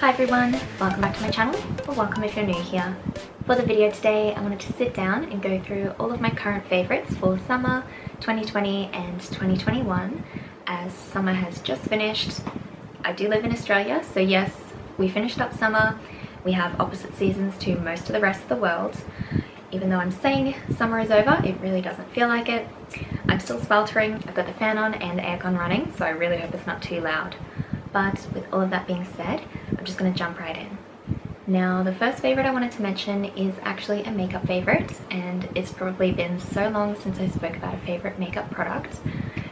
Hi everyone, welcome back to my channel, or welcome if you're new here. For the video today, I wanted to sit down and go through all of my current favourites for summer 2020 and 2021, as summer has just finished. I do live in Australia, so yes, we finished up summer. We have opposite seasons to most of the rest of the world. Even though I'm saying summer is over, it really doesn't feel like it. I'm still sweltering. I've got the fan on and the aircon running, so I really hope it's not too loud. But with all of that being said, I'm just going to jump right in. Now, the first favourite I wanted to mention is actually a makeup favourite, and it's probably been so long since I spoke about a favourite makeup product,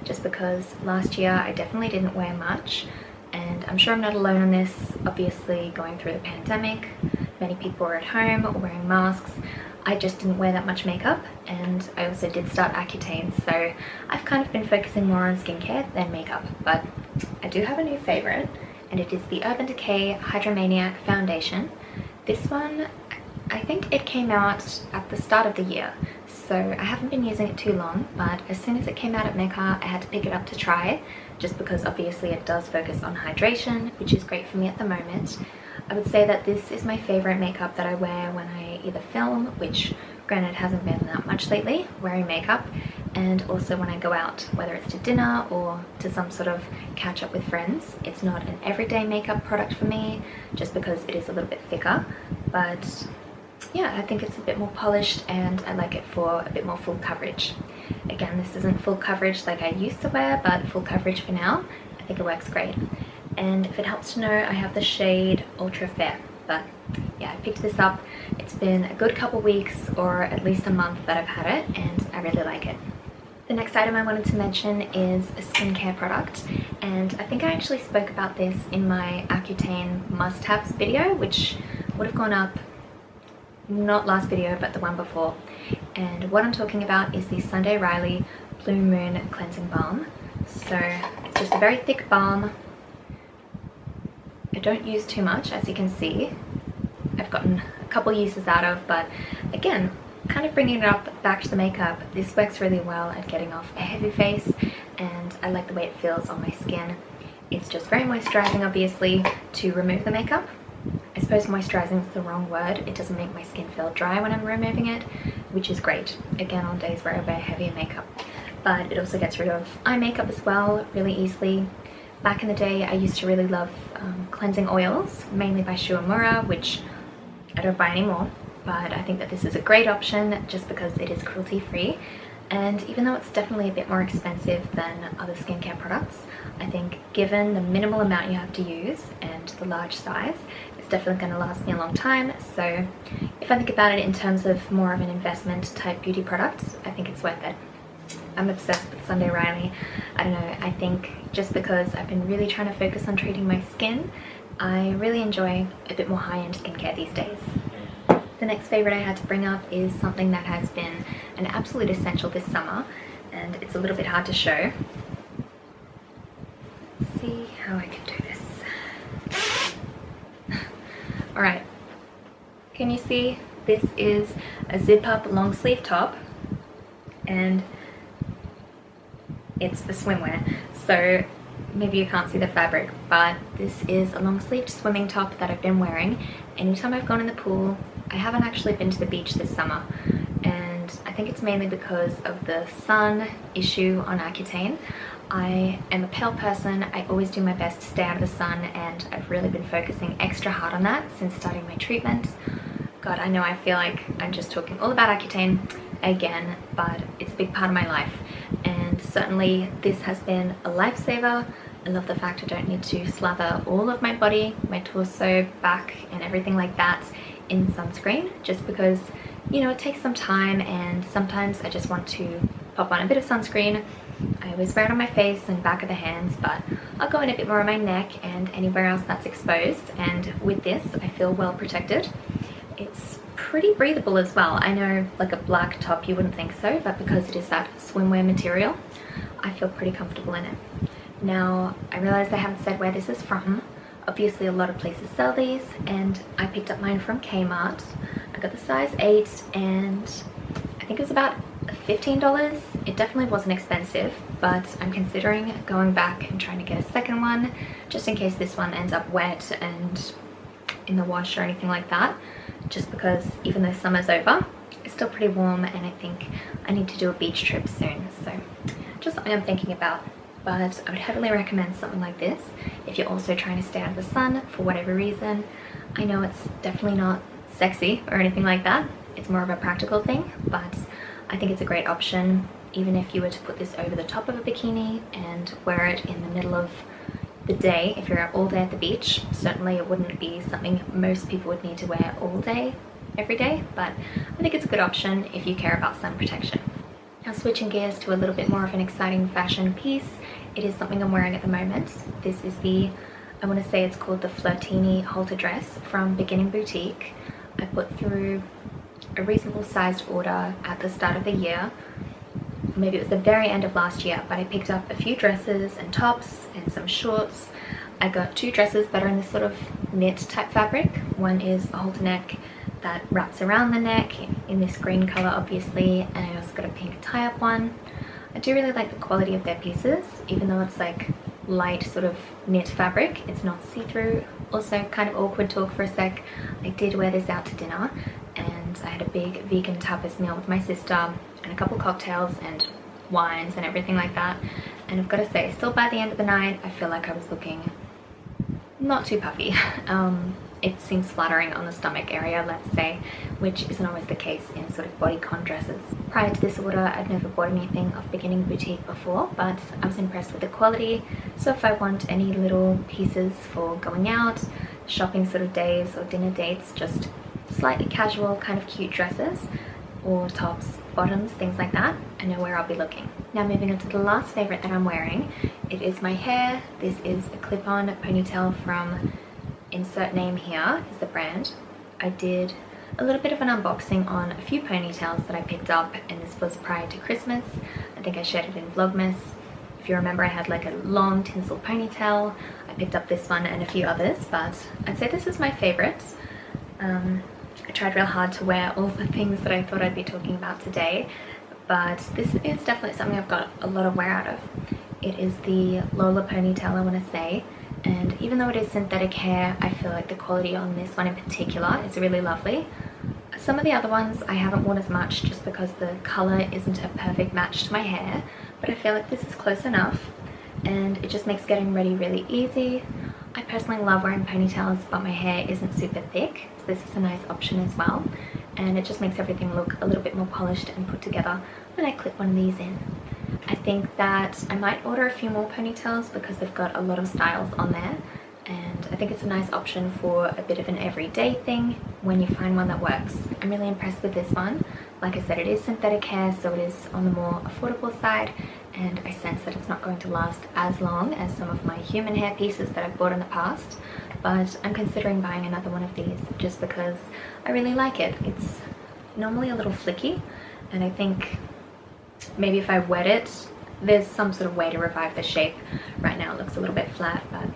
just because last year I definitely didn't wear much, and I'm sure I'm not alone on this. Obviously, going through the pandemic, many people were at home or wearing masks. I just didn't wear that much makeup, and I also did start Accutane, so I've kind of been focusing more on skincare than makeup. But I do have a new favourite, and it is the Urban Decay Hydromaniac Foundation. This one, I think it came out at the start of the year, so I haven't been using it too long, but as soon as it came out at Mecca, I had to pick it up to try it, just because obviously it does focus on hydration, which is great for me at the moment. I would say that this is my favourite makeup that I wear when I either film, which granted hasn't been that much lately, wearing makeup, and also when I go out, whether it's to dinner or to some sort of catch up with friends. It's not an everyday makeup product for me, just because it is a little bit thicker, but yeah, I think it's a bit more polished and I like it for a bit more full coverage. Again, this isn't full coverage like I used to wear, but full coverage for now. I think it works great. And if it helps to know, I have the shade Ultra Fair. But yeah, I picked this up. It's been a good couple weeks, or at least a month that I've had it, and I really like it. The next item I wanted to mention is a skincare product, and I think I actually spoke about this in my Accutane must-haves video, which would have gone up not last video but the one before. And what I'm talking about is the Sunday Riley Blue Moon Cleansing Balm. So it's just a very thick balm. I don't use too much, as you can see. I've gotten a couple uses out of, but again, kind of bringing it up back to the makeup, this works really well at getting off a heavy face, and I like the way it feels on my skin. It's just very moisturizing, obviously, to remove the makeup. I suppose moisturizing is the wrong word. It doesn't make my skin feel dry when I'm removing it, which is great, again, on days where I wear heavier makeup. But it also gets rid of eye makeup as well really easily. Back in the day, I used to really love cleansing oils, mainly by Shuamura, which I don't buy anymore, but I think that this is a great option just because it is cruelty-free. And even though it's definitely a bit more expensive than other skincare products, I think given the minimal amount you have to use and the large size, it's definitely going to last me a long time. So if I think about it in terms of more of an investment type beauty product, I think it's worth it. I'm obsessed with Sunday Riley. I don't know, I think just because I've been really trying to focus on treating my skin, I really enjoy a bit more high-end skincare these days. The next favourite I had to bring up is something that has been an absolute essential this summer, and it's a little bit hard to show. Let's see how I can do this. Alright, can you see? This is a zip-up long sleeve top, and it's for swimwear, so maybe you can't see the fabric, but this is a long-sleeved swimming top that I've been wearing anytime I've gone in the pool. I haven't actually been to the beach this summer, and I think it's mainly because of the sun issue on Accutane. I am a pale person. I always do my best to stay out of the sun, and I've really been focusing extra hard on that since starting my treatment. God, I know I feel like I'm just talking all about Accutane again, but it's a big part of my life, and certainly this has been a lifesaver. I love the fact I don't need to slather all of my body, my torso, back, and everything like that in sunscreen, just because, you know, it takes some time, and sometimes I just want to pop on a bit of sunscreen. I always wear it on my face and back of the hands, but I'll go in a bit more on my neck and anywhere else that's exposed, and with this I feel well protected. It's pretty breathable as well. I know, like a black top you wouldn't think so, but because it is that swimwear material, I feel pretty comfortable in it. Now, I realized I haven't said where this is from. Obviously a lot of places sell these, and I picked up mine from Kmart. I got the size 8, and I think it was about $15. It definitely wasn't expensive, but I'm considering going back and trying to get a second one, just in case this one ends up wet and in the wash or anything like that, just because even though summer's over, it's still pretty warm and I think I need to do a beach trip soon. So just something I'm thinking about. But I would heavily recommend something like this if you're also trying to stay out of the sun for whatever reason. I know it's definitely not sexy or anything like that. It's more of a practical thing, but I think it's a great option even if you were to put this over the top of a bikini and wear it in the middle of the day. If you're out all day at the beach, certainly it wouldn't be something most people would need to wear all day every day, but I think it's a good option if you care about sun protection. Now switching gears to a little bit more of an exciting fashion piece, it is something I'm wearing at the moment. This is I want to say it's called the Flirtini halter dress from Beginning Boutique. I put through a reasonable sized order at the start of the year. Maybe it was the very end of last year, but I picked up a few dresses and tops and some shorts. I got 2 dresses that are in this sort of knit type fabric. One is a halter neck that wraps around the neck in this green color obviously, and I also got a pink tie-up one. I do really like the quality of their pieces, even though it's like light sort of knit fabric, it's not see-through. Also kind of awkward talk for a sec, I did wear this out to dinner and I had a big vegan tapas meal with my sister and a couple cocktails and wines and everything like that, and I've got to say, still by the end of the night I feel like I was looking not too puffy. It seems flattering on the stomach area, let's say, which isn't always the case in sort of bodycon dresses. Prior to this order, I'd never bought anything off Beginning Boutique before, but I was impressed with the quality. So if I want any little pieces for going out, shopping sort of days or dinner dates, just slightly casual kind of cute dresses or tops, bottoms, things like that, I know where I'll be looking. Now moving on to the last favorite that I'm wearing, it is my hair. This is a clip-on ponytail from insert name here is the brand. I did a little bit of an unboxing on a few ponytails that I picked up, and this was prior to Christmas. I think I shared it in Vlogmas. If you remember, I had like a long tinsel ponytail. I picked up this one and a few others, but I'd say this is my favorite. I tried real hard to wear all the things that I thought I'd be talking about today, but this is definitely something I've got a lot of wear out of. It is the Lola ponytail, I want to say. And even though it is synthetic hair, I feel like the quality on this one in particular is really lovely. Some of the other ones I haven't worn as much just because the colour isn't a perfect match to my hair, but I feel like this is close enough and it just makes getting ready really easy. I personally love wearing ponytails, but my hair isn't super thick, so this is a nice option as well, and it just makes everything look a little bit more polished and put together when I clip one of these in. I think that I might order a few more ponytails because they've got a lot of styles on there, and I think it's a nice option for a bit of an everyday thing when you find one that works. I'm really impressed with this one. Like I said, it is synthetic hair, so it is on the more affordable side, and I sense that it's not going to last as long as some of my human hair pieces that I've bought in the past, but I'm considering buying another one of these just because I really like it. It's normally a little flicky, and I think maybe if I wet it, there's some sort of way to revive the shape. Right now it looks a little bit flat, but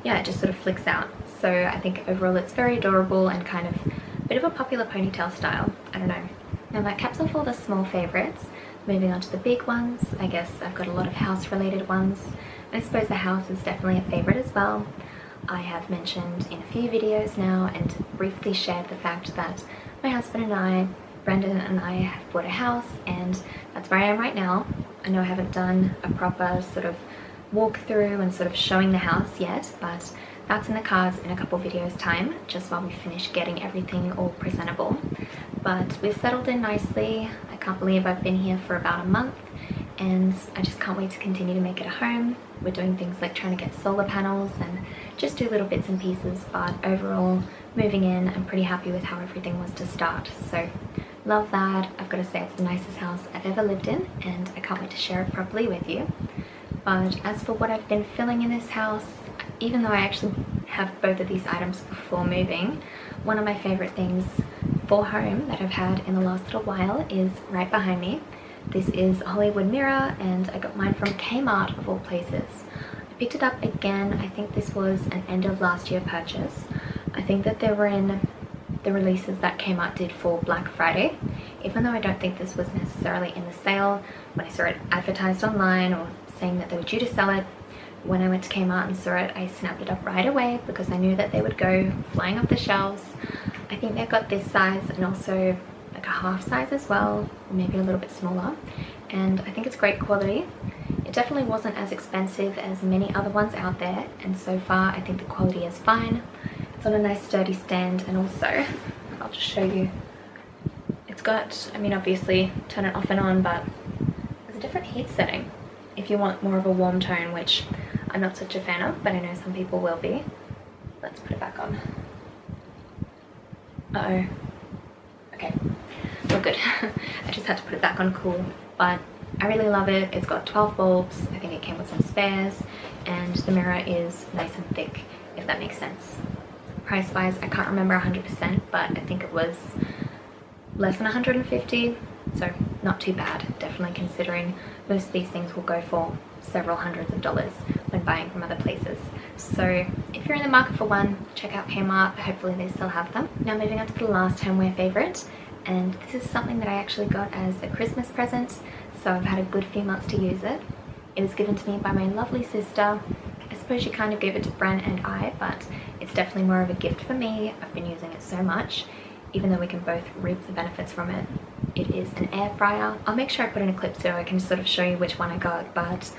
yeah, it just sort of flicks out. So I think overall it's very adorable and kind of a bit of a popular ponytail style. I don't know. Now that caps off all the small favorites. Moving on to the big ones, I guess I've got a lot of house related ones. And I suppose the house is definitely a favorite as well. I have mentioned in a few videos now and briefly shared the fact that my husband and I, Brendan and I, have bought a house, and that's where I am right now. I know I haven't done a proper sort of walkthrough and sort of showing the house yet, but that's in the cards in a couple videos time, just while we finish getting everything all presentable. But we've settled in nicely. I can't believe I've been here for about a month, and I just can't wait to continue to make it a home. We're doing things like trying to get solar panels and just do little bits and pieces, but overall, moving in, I'm pretty happy with how everything was to start. So love that. I've got to say it's the nicest house I've ever lived in, and I can't wait to share it properly with you. But as for what I've been filling in this house, even though I actually have both of these items before moving, one of my favorite things for home that I've had in the last little while is right behind me. This is a Hollywood mirror, and I got mine from Kmart of all places. I picked it up again. I think this was an end of last year purchase. I think that they were in the releases that Kmart did for Black Friday, even though I don't think this was necessarily in the sale. When I saw it advertised online or saying that they were due to sell it, when I went to Kmart and saw it, I snapped it up right away because I knew that they would go flying off the shelves. I think they've got this size and also like a half size as well, maybe a little bit smaller, and I think it's great quality. It definitely wasn't as expensive as many other ones out there, and so far I think the quality is fine. It's on a nice sturdy stand, and also I'll just show you, it's got, I mean obviously turn it off and on, but there's a different heat setting if you want more of a warm tone, which I'm not such a fan of, but I know some people will be. Let's put it back on. Uh-oh. Okay, well good. I just had to put it back on cool, but I really love it. It's got 12 bulbs. I think it came with some spares, and the mirror is nice and thick, if that makes sense. Price wise, I can't remember 100%, but I think it was less than 150, so not too bad. Definitely considering most of these things will go for several hundreds of dollars when buying from other places. So if you're in the market for one, check out Kmart. Hopefully they still have them. Now moving on to the last homeware favorite, and this is something that I actually got as a Christmas present, so I've had a good few months to use it. It was given to me by my lovely sister. I suppose she kind of gave it to Bren and I, but it's definitely more of a gift for me. I've been using it so much, even though we can both reap the benefits from it. It is an air fryer. I'll make sure I put in a clip so I can sort of show you which one I got, but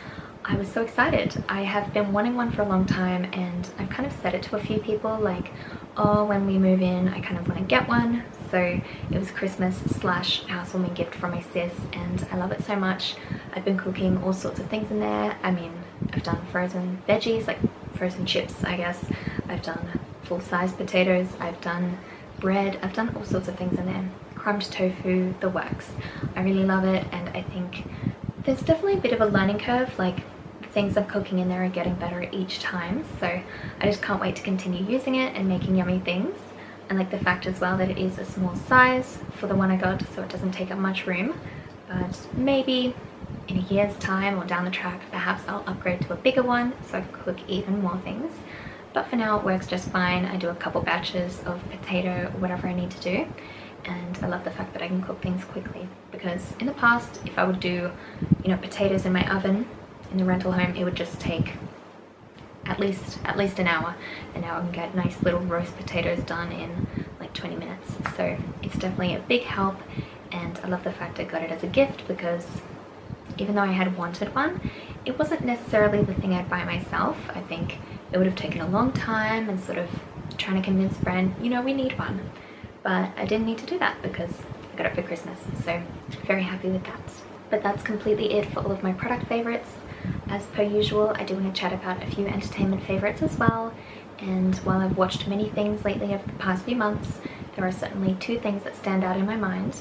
I was so excited. I have been wanting one for a long time, and I've kind of said it to a few people, like, oh, when we move in I kind of want to get one. So it was Christmas slash housewarming gift from my sis, and I love it so much. I've been cooking all sorts of things in there. I mean, I've done frozen veggies, like frozen chips I guess. I've done full-size potatoes, I've done bread, I've done all sorts of things in there. Crumbed tofu, the works. I really love it, and I think there's definitely a bit of a learning curve, like the things I'm cooking in there are getting better each time, so I just can't wait to continue using it and making yummy things. And like the fact as well that it is a small size for the one I got, so it doesn't take up much room, but maybe in a year's time or down the track perhaps I'll upgrade to a bigger one so I can cook even more things. But for now it works just fine. I do a couple batches of potato or whatever I need to do, and I love the fact that I can cook things quickly, because in the past if I would do, you know, potatoes in my oven in the rental home, it would just take at least an hour, and now I can get nice little roast potatoes done in like 20 minutes. So it's definitely a big help, and I love the fact I got it as a gift, because even though I had wanted one, it wasn't necessarily the thing I'd buy myself. I think it would have taken a long time and sort of trying to convince Bren, you know, we need one. But I didn't need to do that because I got it for Christmas, so very happy with that. But that's completely it for all of my product favorites. As per usual, I do want to chat about a few entertainment favorites as well, and while I've watched many things lately over the past few months, there are certainly two things that stand out in my mind,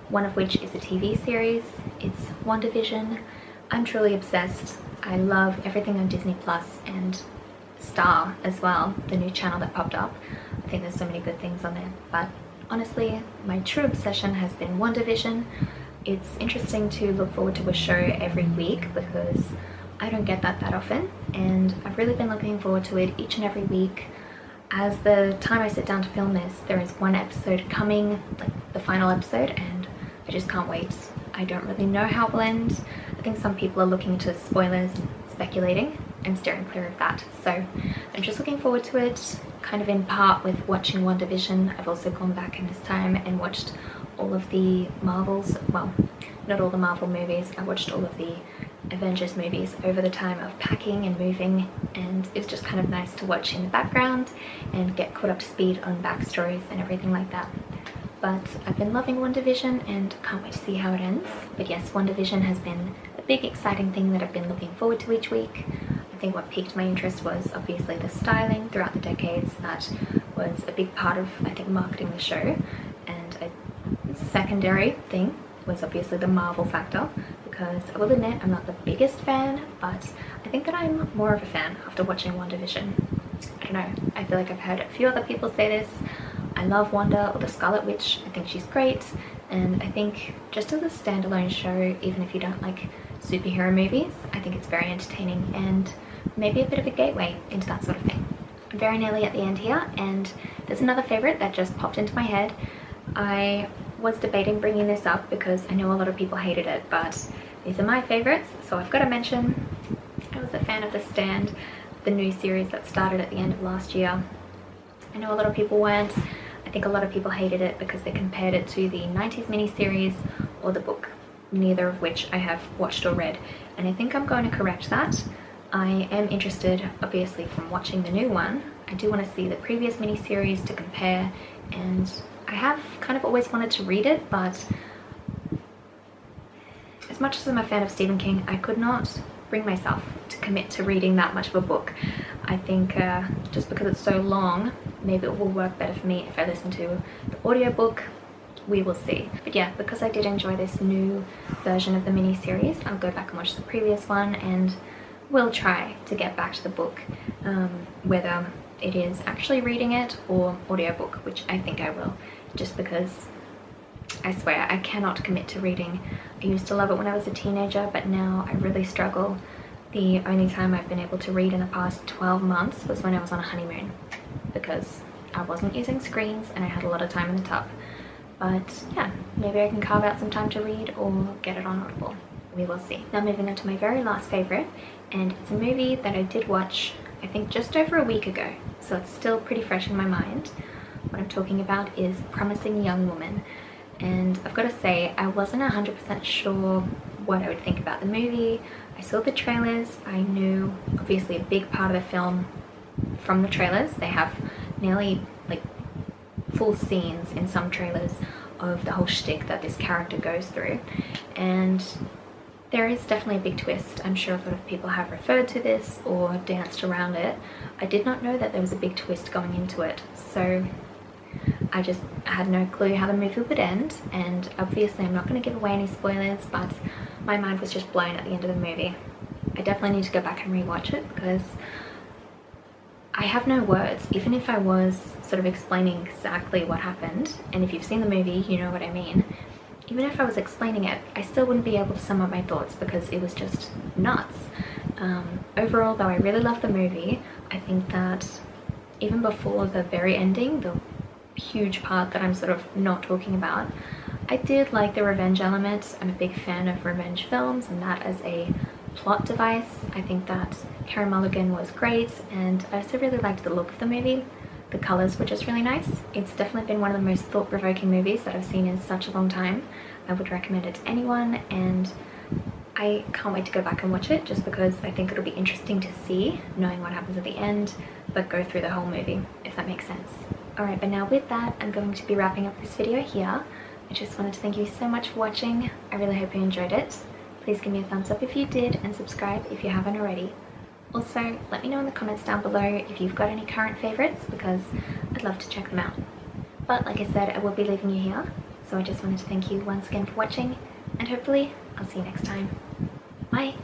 one of which is a TV series. It's WandaVision. I'm truly obsessed. I love everything on Disney Plus and Star as well, the new channel that popped up. I think there's so many good things on there, but honestly, my true obsession has been WandaVision. It's interesting to look forward to a show every week because I don't get that often, and I've really been looking forward to it each and every week. As the time I sit down to film this, there is one episode coming, like the final episode, and I just can't wait. I don't really know how it will end. I think some people are looking into spoilers, speculating. I'm steering clear of that, so I'm just looking forward to it, kind of in part with watching WandaVision. I've also gone back in this time and watched all of the Marvels, well, not all the Marvel movies, I watched all of the Avengers movies over the time of packing and moving, and it's just kind of nice to watch in the background and get caught up to speed on backstories and everything like that. But I've been loving WandaVision and can't wait to see how it ends. But yes, WandaVision has been a big exciting thing that I've been looking forward to each week. I think what piqued my interest was obviously the styling throughout the decades. That was a big part of, I think, marketing the show, and a secondary thing was obviously the Marvel factor, because I will admit I'm not the biggest fan, but I think that I'm more of a fan after watching WandaVision. I don't know, I feel like I've heard a few other people say this. I love Wanda, or the Scarlet Witch. I think she's great, and I think just as a standalone show, even if you don't like superhero movies, I think it's very entertaining and maybe a bit of a gateway into that sort of thing. I'm very nearly at the end here, and there's another favorite that just popped into my head. I was debating bringing this up because I know a lot of people hated it, but these are my favorites, so I've got to mention. I was was a fan of The Stand, the new series that started at the end of last year. I know a lot of people weren't. I think a lot of people hated it because they compared it to the 90s miniseries or the book, neither of which I have watched or read. And I think I'm going to correct that. I am interested, obviously, from watching the new one. I do want to see the previous miniseries to compare, and I have kind of always wanted to read it, but as much as I'm a fan of Stephen King, I could not bring myself to commit to reading that much of a book. I think just because it's so long, maybe it will work better for me if I listen to the audiobook. We will see. But yeah, because I did enjoy this new version of the mini-series, I'll go back and watch the previous one, and will try to get back to the book, whether it is actually reading it or audiobook, which I think I will, just because I swear I cannot commit to reading. I used to love it when I was a teenager, but now I really struggle. The only time I've been able to read in the past 12 months was when I was on a honeymoon, because I wasn't using screens and I had a lot of time in the tub. But yeah, maybe I can carve out some time to read or get it on Audible. We will see. Now moving on to my very last favorite, and it's a movie that I did watch, I think, just over a week ago, so it's still pretty fresh in my mind. What I'm talking about is Promising Young Woman. And I've got to say, I wasn't 100% sure what I would think about the movie. I saw the trailers. I knew, obviously, a big part of the film from the trailers. They have nearly like full scenes in some trailers of the whole shtick that this character goes through. And there is definitely a big twist. I'm sure a lot of people have referred to this or danced around it. I did not know that there was a big twist going into it, so I just had no clue how the movie would end, and obviously I'm not going to give away any spoilers, but my mind was just blown at the end of the movie. I definitely need to go back and rewatch it because I have no words. Even if I was sort of explaining exactly what happened, and if you've seen the movie, you know what I mean, even if I was explaining it, I still wouldn't be able to sum up my thoughts because it was just nuts. Overall, though, I really loved the movie. I think that even before the very ending, the huge part that I'm sort of not talking about, I did like the revenge element. I'm a big fan of revenge films and that as a plot device. I think that Carey Mulligan was great, and I also really liked the look of the movie. The colors were just really nice. It's definitely been one of the most thought-provoking movies that I've seen in such a long time. I would recommend it to anyone, and I can't wait to go back and watch it just because I think it'll be interesting to see, knowing what happens at the end, but go through the whole movie, if that makes sense. Alright, but now with that, I'm going to be wrapping up this video here. I just wanted to thank you so much for watching. I really hope you enjoyed it. Please give me a thumbs up if you did, and subscribe if you haven't already. Also, let me know in the comments down below if you've got any current favorites, because I'd love to check them out. But like I said, I will be leaving you here, so I just wanted to thank you once again for watching, and hopefully I'll see you next time. Bye!